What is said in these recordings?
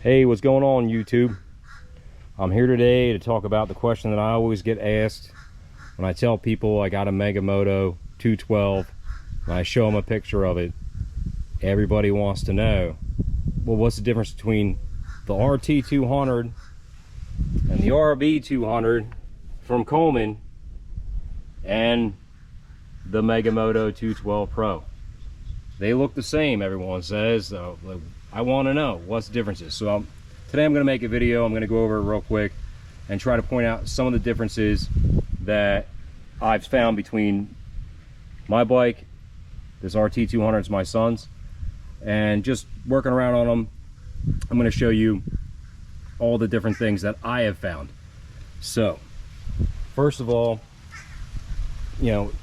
Hey, what's going on, YouTube? I'm here today to talk about the question that I always get asked when I tell people I got a Moto 212 and I show them a picture of it. Everybody wants to know, well, what's the difference between the RT200 and the RB200 from Coleman and the Moto 212 Pro? They look the same, everyone says. So I want to know what's the differences. So today I'm going to make a video. I'm going to go over it real quick and try to point out some of the differences that I've found between my bike, this RT200 is my son's, and just working around on them, I'm going to show you all the different things that I have found. So first of all,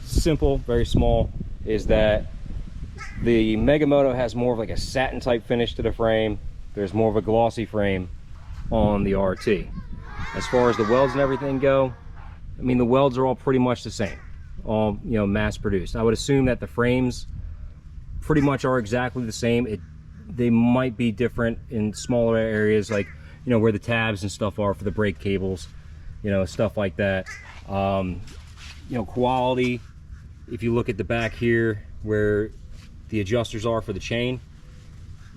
simple, very small, is that the Moto has more of like a satin type finish to the frame. There's more of a glossy frame on the RT. As far as the welds and everything go, I mean, the welds are all pretty much the same, all mass produced. I would assume that the frames pretty much are exactly the same. They might be different in smaller areas, like where the tabs and stuff are for the brake cables, stuff like that. Quality, if you look at the back here where the adjusters are for the chain,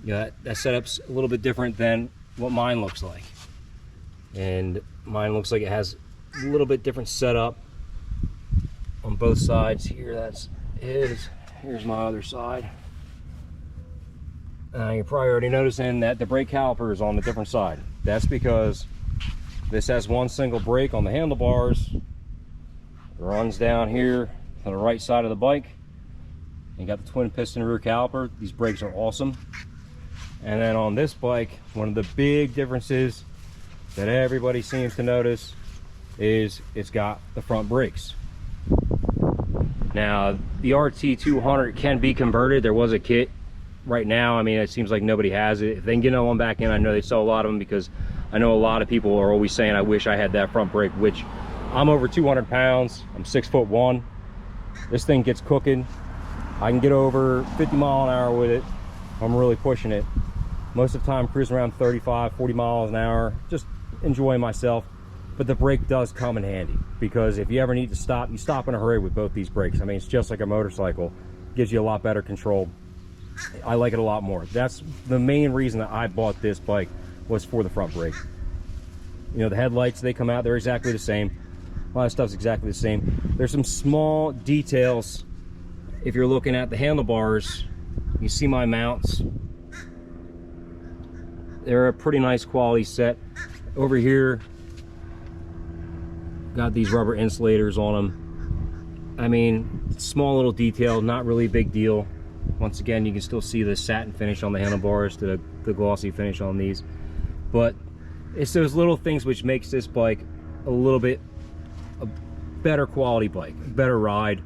that setup's a little bit different than what mine looks like. And mine looks like it has a little bit different setup on both sides. Here, that's his. Here's my other side. You're probably already noticing that the brake caliper is on the different side. That's because this has one single brake on the handlebars. It runs down here on the right side of the bike. You got the twin piston rear caliper. These brakes are awesome. And then on this bike, one of the big differences that everybody seems to notice is it's got the front brakes. Now, the RT200 can be converted. There was a kit. Right now, I mean, it seems like nobody has it. If they can get one back in, I know they sell a lot of them, because I know a lot of people are always saying, I wish I had that front brake, which I'm over 200 pounds. I'm 6'1". This thing gets cooking. I can get over 50 mile an hour with it. I'm really pushing it. Most of the time, cruising around 35, 40 miles an hour, just enjoying myself. But the brake does come in handy, because if you ever need to stop, you stop in a hurry with both these brakes. I mean, it's just like a motorcycle. Gives you a lot better control. I like it a lot more. That's the main reason that I bought this bike, was for the front brake. The headlights, they come out, they're exactly the same. A lot of stuff's exactly the same. There's some small details. If you're looking at the handlebars, you see my mounts. They're a pretty nice quality set. Over here, got these rubber insulators on them. I mean, small little detail, not really a big deal. Once again, you can still see the satin finish on the handlebars to the glossy finish on these. But it's those little things which makes this bike a little bit a better quality bike, better ride.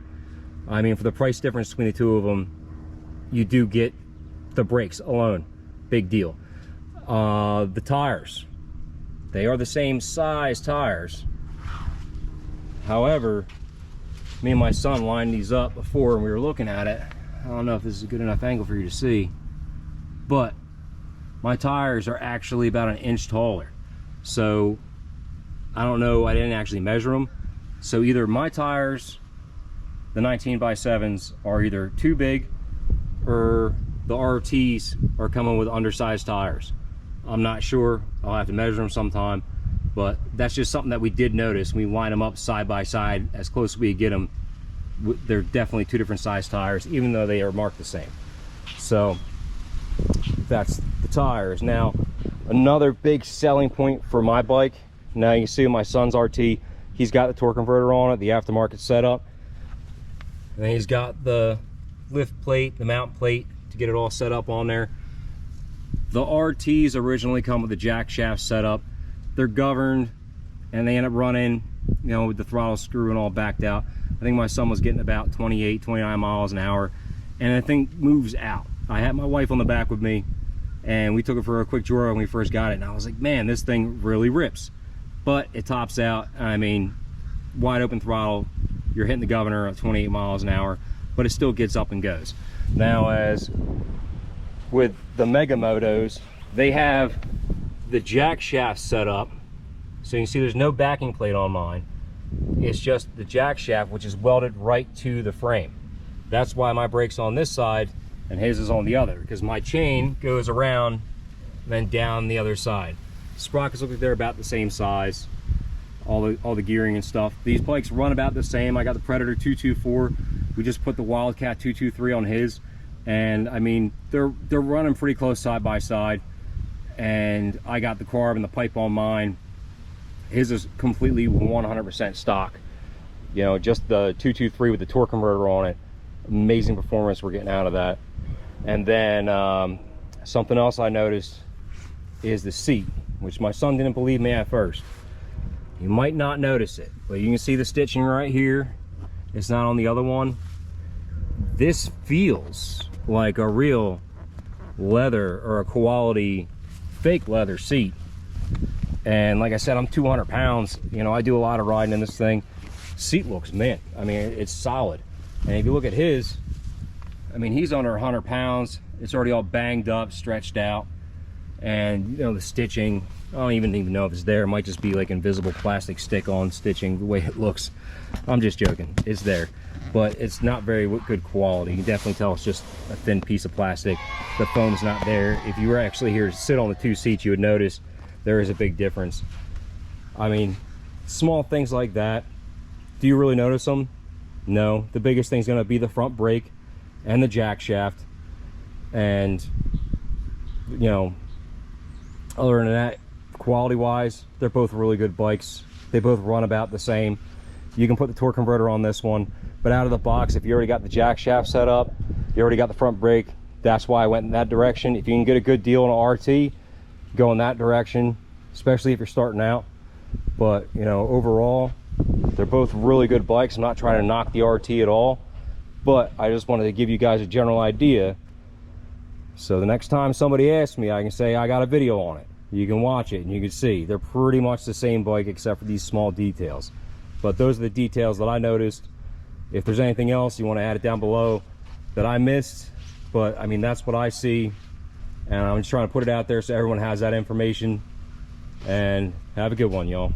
I mean, for the price difference between the two of them, you do get the brakes alone. Big deal. The tires, they are the same size tires. However, me and my son lined these up before and we were looking at it. I don't know if this is a good enough angle for you to see, but my tires are actually about an inch taller. So I don't know, I didn't actually measure them. So either my tires, the 19x7s, are either too big, or the RTs are coming with undersized tires. I'm not sure. I'll have to measure them sometime, but that's just something that we did notice. We line them up side by side as close as we get them. They're definitely two different size tires, even though they are marked the same. So that's the tires. Now, another big selling point for my bike, now you can see my son's RT, he's got the torque converter on it, the aftermarket setup, and he's got the lift plate, the mount plate to get it all set up on there. The RTs originally come with a jack shaft setup. They're governed, and they end up running, with the throttle screw and all backed out. I think my son was getting about 28, 29 miles an hour, and the thing moves out. I had my wife on the back with me, and we took it for a quick joyride when we first got it, and I was like, man, this thing really rips. But it tops out. I mean, wide open throttle, you're hitting the governor at 28 miles an hour, but it still gets up and goes. Now, as with the Motos, they have the jack shaft set up. So you can see there's no backing plate on mine. It's just the jack shaft, which is welded right to the frame. That's why my brake's on this side and his is on the other, because my chain goes around then down the other side. Sprockets look like they're about the same size. All the gearing and stuff. These bikes run about the same. I got the Predator 224. We just put the Wildcat 223 on his, and I mean they're running pretty close side by side. And I got the carb and the pipe on mine. His is completely 100% stock. You know, just the 223 with the torque converter on it. Amazing performance we're getting out of that. And then something else I noticed is the seat, which my son didn't believe me at first. You might not notice it, but you can see the stitching right here. It's not on the other one. This feels like a real leather or a quality fake leather seat. And like I said, I'm 200 pounds. You know, I do a lot of riding in this thing. Seat looks mint. I mean, it's solid. And if you look at his, I mean, he's under 100 pounds. It's already all banged up, stretched out. And you know, the stitching, I don't even know if it's there. It might just be like invisible plastic stick-on stitching the way it looks. I'm just joking. It's there, but it's not very good quality. You can definitely tell it's just a thin piece of plastic. The foam's not there. If you were actually here to sit on the two seats, you would notice there is a big difference. I mean, small things like that. Do you really notice them? No. The biggest thing's going to be the front brake and the jack shaft. And you know, other than that, quality wise, they're both really good bikes. They both run about the same. You can put the torque converter on this one, but out of the box, if you already got the jack shaft set up, you already got the front brake, that's why I went in that direction. If you can get a good deal on an RT, go in that direction, especially if you're starting out. But you know, overall, they're both really good bikes. I'm not trying to knock the RT at all, but I just wanted to give you guys a general idea. So the next time somebody asks me, I can say I got a video on it. You can watch it and you can see they're pretty much the same bike except for these small details. But those are the details that I noticed. If there's anything else you want to add it down below that I missed, but I mean, that's what I see, and I'm just trying to put it out there so everyone has that information. And have a good one, y'all.